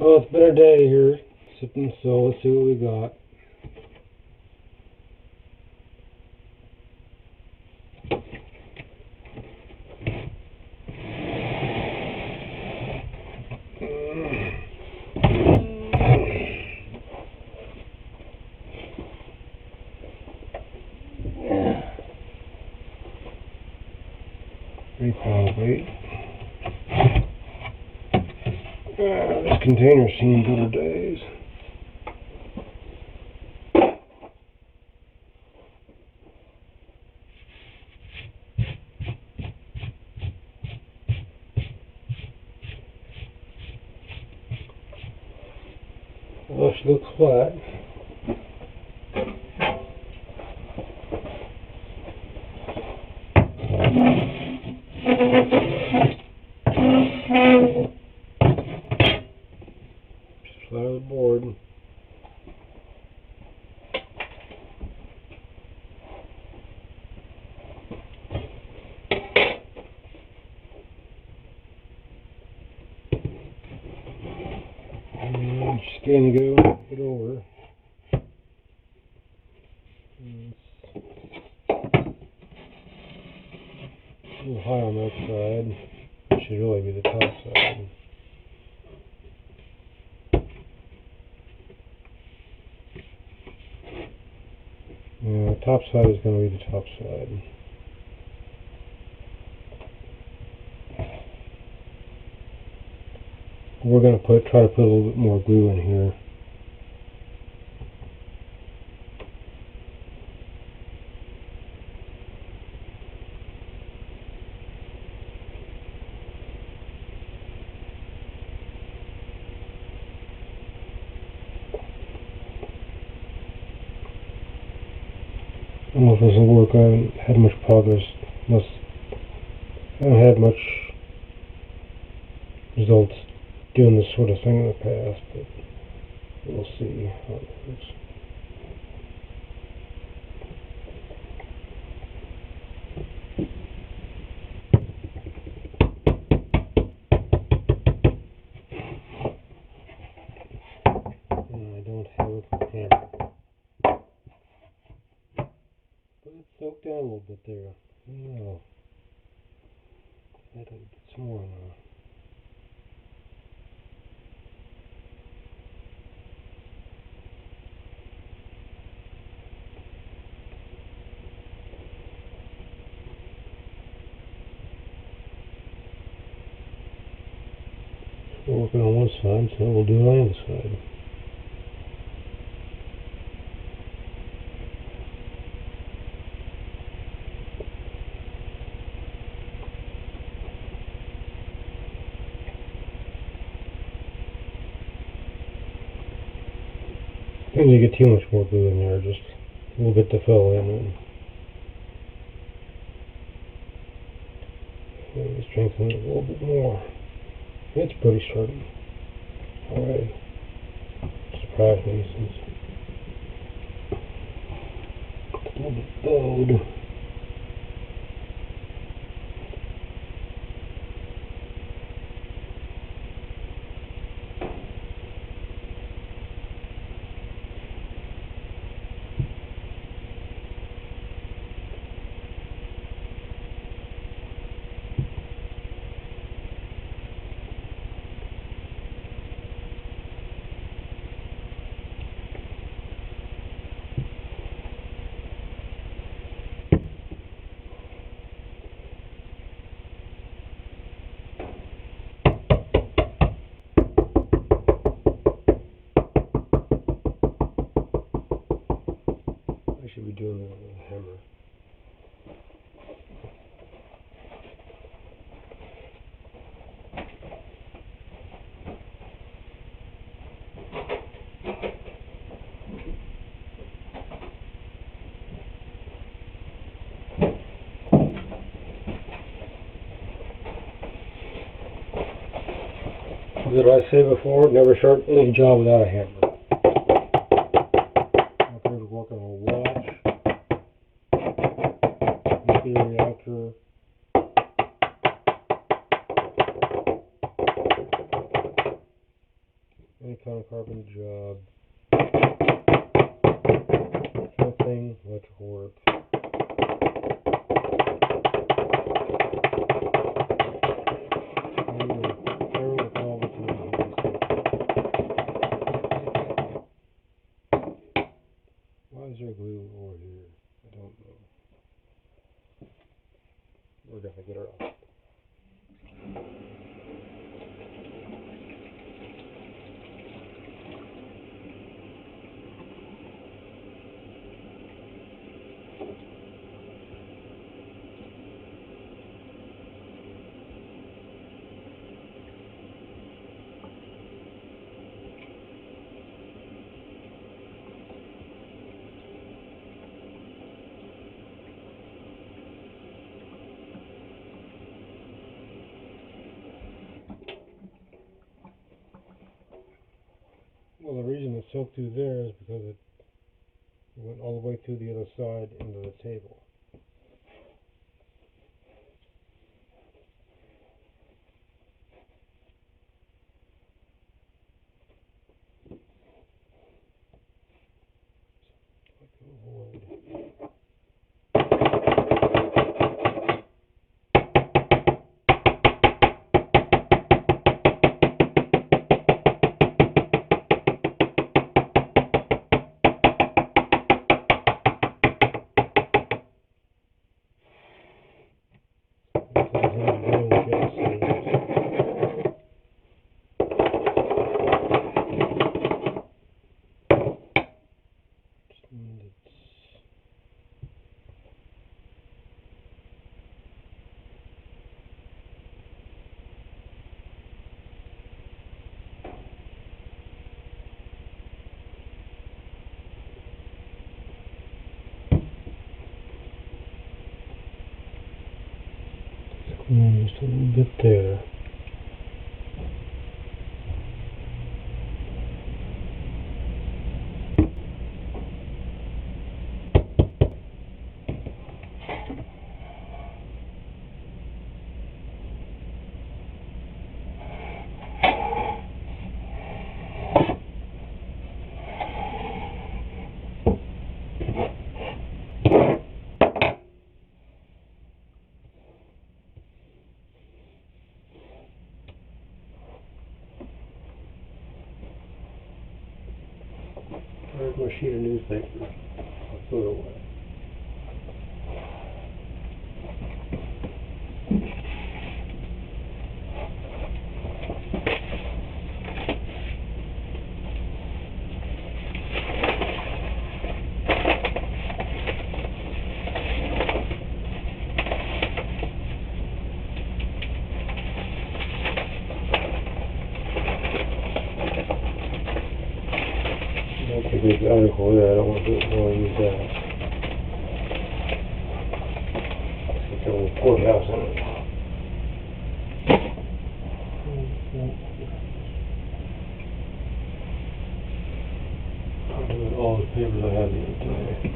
Well, it's been a day here, sitting still. Let's see what we got. Probably. This container's seen better days. Well, she looks flat. Just flat of the board. And just gonna go it over. A little high on that side. It should really be the top side. Yeah, the top side is going to be the top side. We're going to try to put a little bit more glue in here. I don't know if this will work. I haven't had much progress. I haven't had much results doing this sort of thing in the past, but we'll see how it works. And I don't have a hammer. But it's soaked down a little bit there. No. I had to get some more now. We're working on one side, so we'll do it on the other side. I don't need to get too much more glue in there, just a little bit to fill in. And strengthen it a little bit more. It's pretty sturdy already. Surprised me since it's a little bit bowed. I should be doing that with a hammer. Did I say before, never start any job without a hammer. I'm going to work on a watch, nuclear reactor, marathon carbon job. Nothing electrical work. Why is there glue over here? I don't know. We're gonna get her off. Well, the reason it soaked through there is because it went all the way through the other side into the table. Just a little bit there. Where's my sheet of newspaper? I'll throw it away. That's a big article there. I don't want to use that. Let's get the old courthouse on it. I'll do it all the papers I had the other day.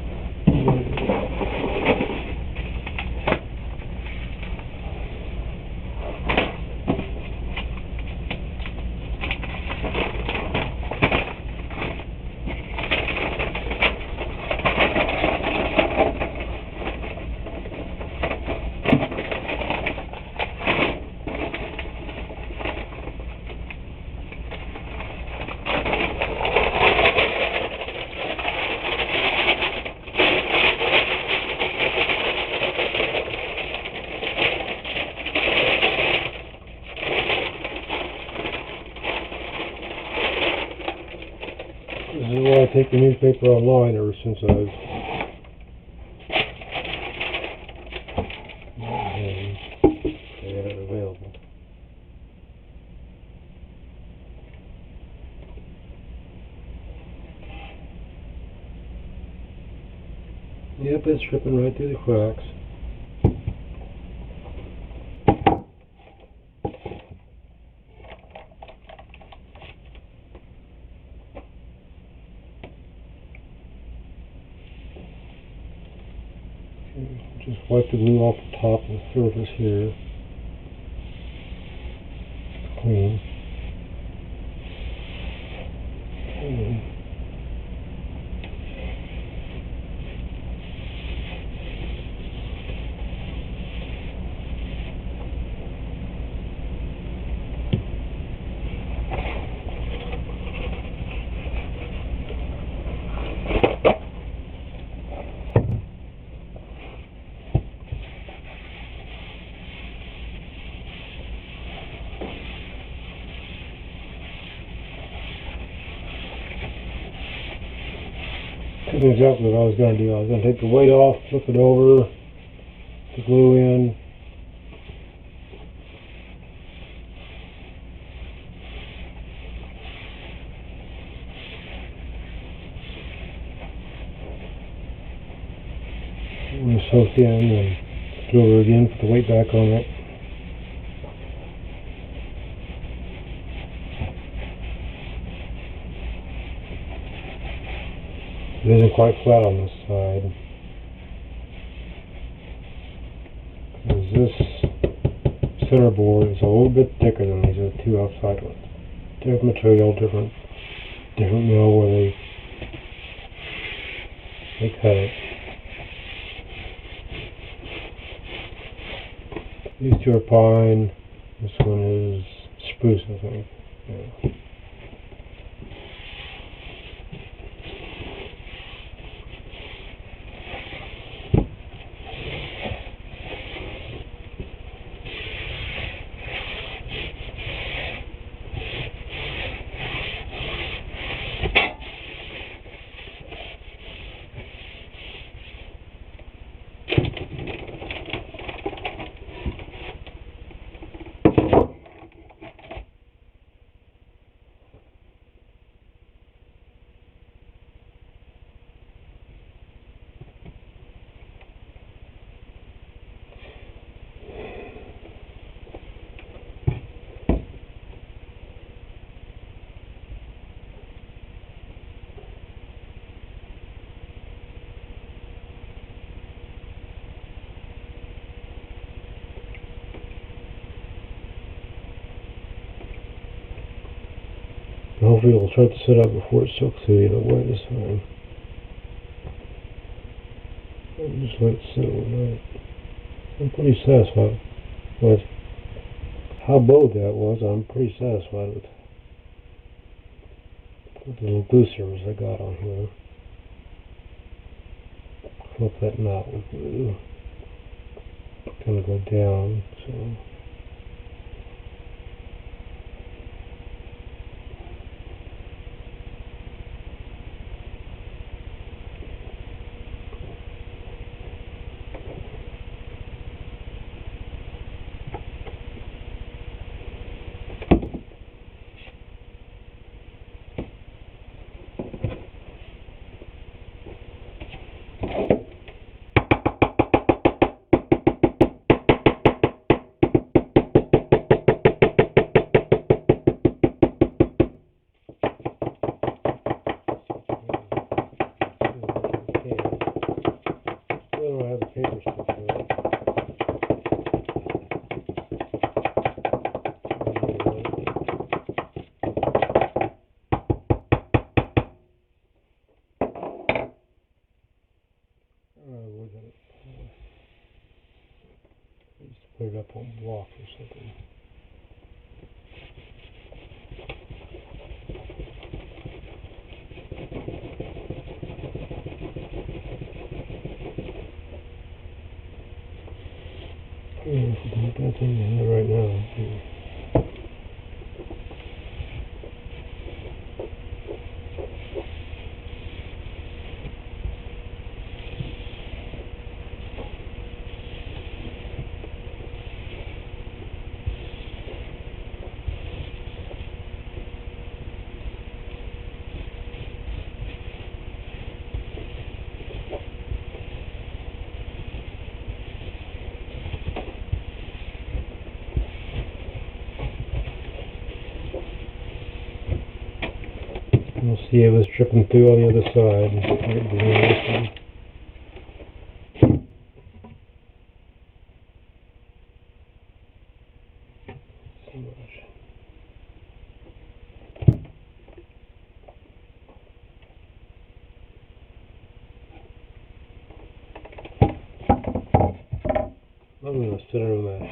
This is why I take the newspaper online ever since I've had it available. Yep, it's dripping right through the cracks. Just wipe the glue off the top of the surface here. Clean. exactly what I was going to do. I was going to take the weight off, flip it over, the glue in. I'm going to soak in and do over again, put the weight back on it. It isn't quite flat on this side, because this center board is a little bit thicker than these other two outside ones. Different material, different mill where they cut it. These two are pine. This one is spruce, I think. Yeah. Hopefully it'll start to set up before it soaks through the other way this time. I'll just let it sit overnight. I'm pretty satisfied with how bowed that was. I'm pretty satisfied with the little glue surface I got on here. Flip that knot with glue. Gonna go down, so. I have the paper stuck to it. I used to put it up on blocks or something. If we can get that thing in there right now. We'll see if it's dripping through on the other side. I'm going to center that.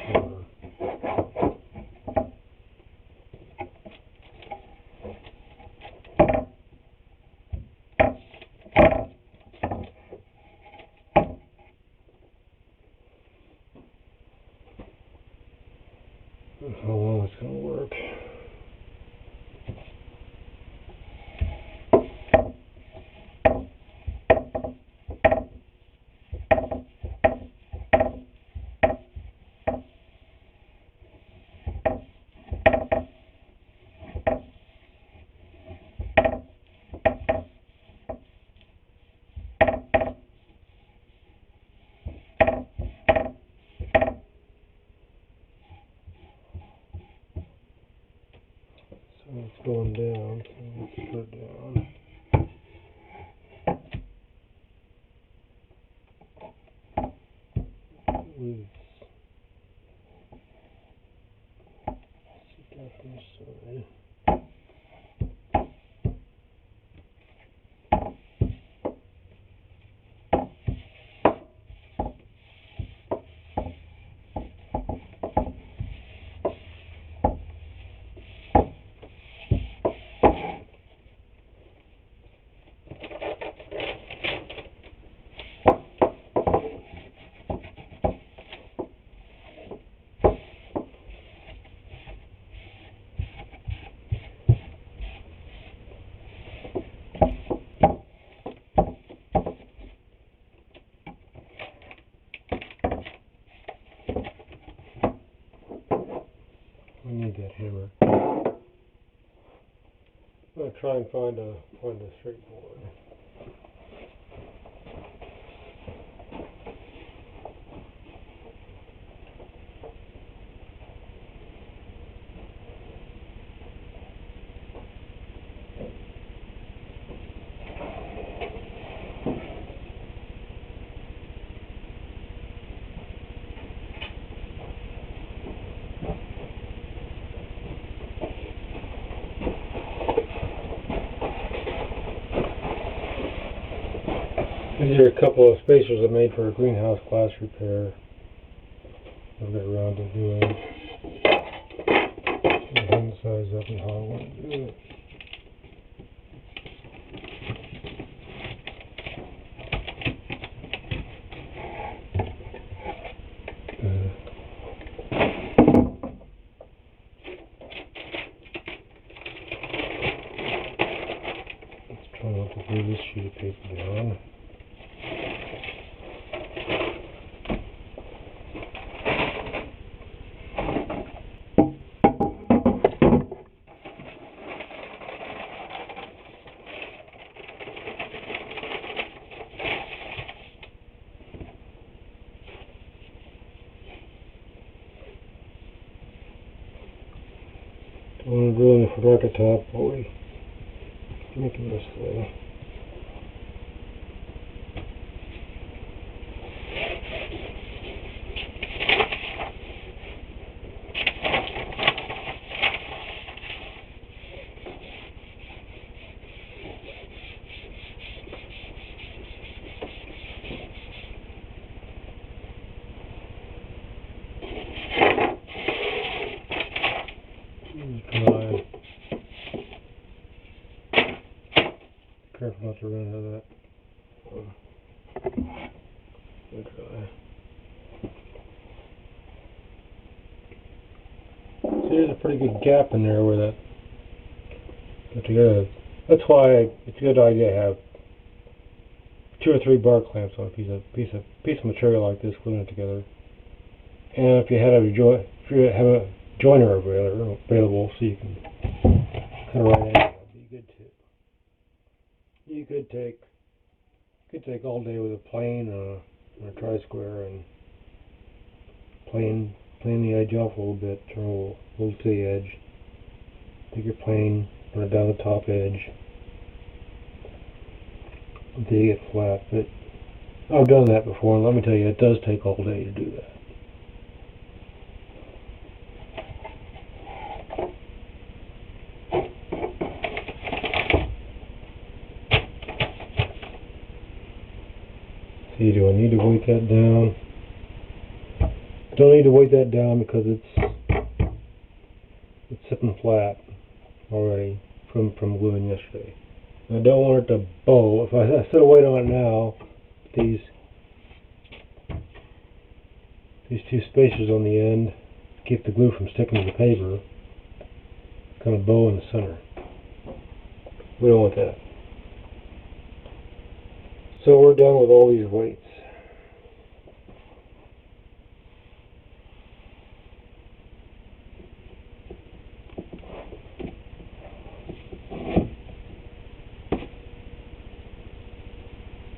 How long it's going to work. And it's going down, so let's put it down. Sit that on the side. We need that hammer. I'm gonna try and find a straight board. These are a couple of spacers I made for a greenhouse glass repair. I'll get around to doing. I'll hang the size up and how I want to do it. Let's try not to glue this sheet of paper down. I want to go in the forgotten top, boy. Making this thing. Careful not to run out of that. Okay. See, there's a pretty good gap in there where that put together. That's why it's a good idea to have 2 or 3 bar clamps on a piece of material like this, gluing it together. And if you have a joiner available, so you can cut it right out, that'd be good too. You could take all day with a plane or a tri-square and plane the edge off a little bit, turn a little to the edge. Take your plane, run it down the top edge until you get flat. But I've done that before, and let me tell you, it does take all day to do that. See, do I need to weight that down? Don't need to weight that down because it's sitting flat already from gluing yesterday. I don't want it to bow. If I set a weight on it now, these 2 spacers on the end keep the glue from sticking to the paper. Kind of bow in the center. We don't want that. So we're done with all these weights.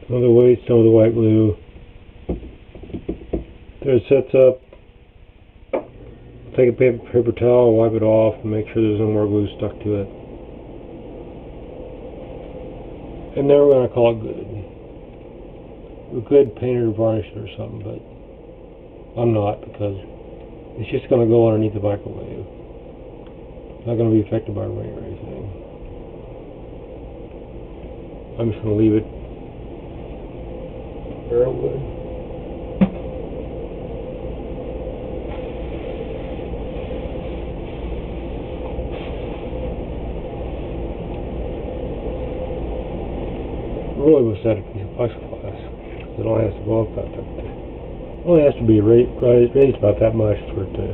Some of the weights, some of the white glue. There it sets up. take a paper towel, wipe it off, and make sure there's no more glue stuck to it. And then we're going to call it good. We could paint it or varnish it or something, but I'm not, because it's just going to go underneath the microwave. It's not going to be affected by rain or anything. I'm just going to leave it where it would. Really was that a piece of plexiglass. It only has to go up about that. It only has to be raised about that much for it to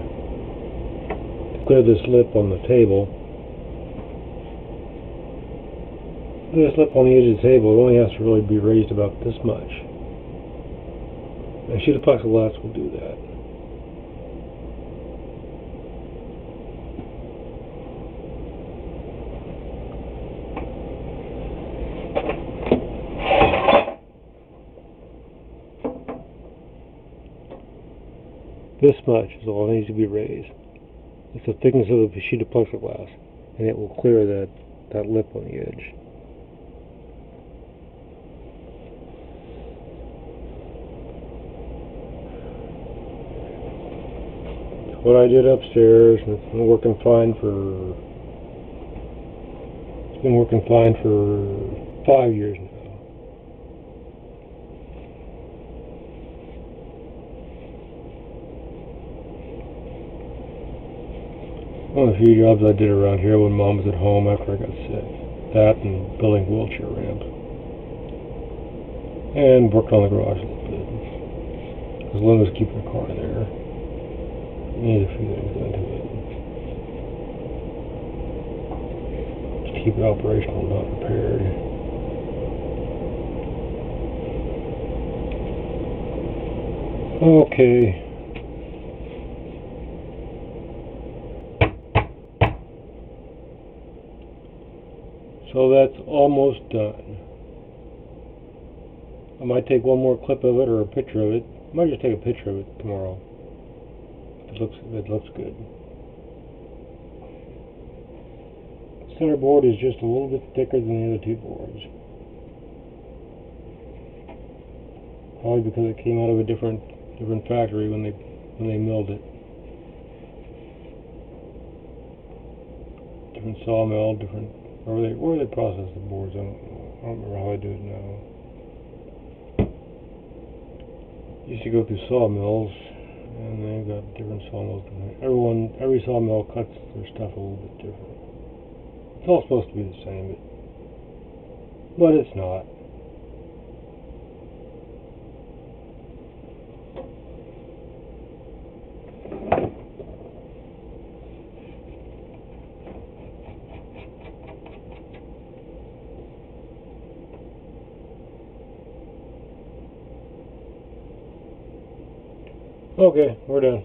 clear this lip on the table. This lip on the edge of the table, it only has to really be raised about this much. And a sheet of plexiglass will do that. This much is all that needs to be raised. It's the thickness of the sheet of plexiglass, and it will clear that lip on the edge. What I did upstairs, and it's been working fine for 5 years now. One of the few jobs I did around here when Mom was at home after I got sick. That and building wheelchair ramps. And worked on the garage a little bit. Because Lynn was keeping the car there. Need a few things done to it. Just keep it operational, not repaired. Okay. So that's almost done. I might take one more clip of it or a picture of it. I might just take a picture of it tomorrow. If it looks good. The center board is just a little bit thicker than the other two boards. Probably because it came out of a different factory when they milled it. Different sawmill, where they process the boards. I don't remember how I do it now. Used to go through sawmills, and they've got different sawmills. Every sawmill cuts their stuff a little bit different. It's all supposed to be the same, but it's not. Okay, we're done.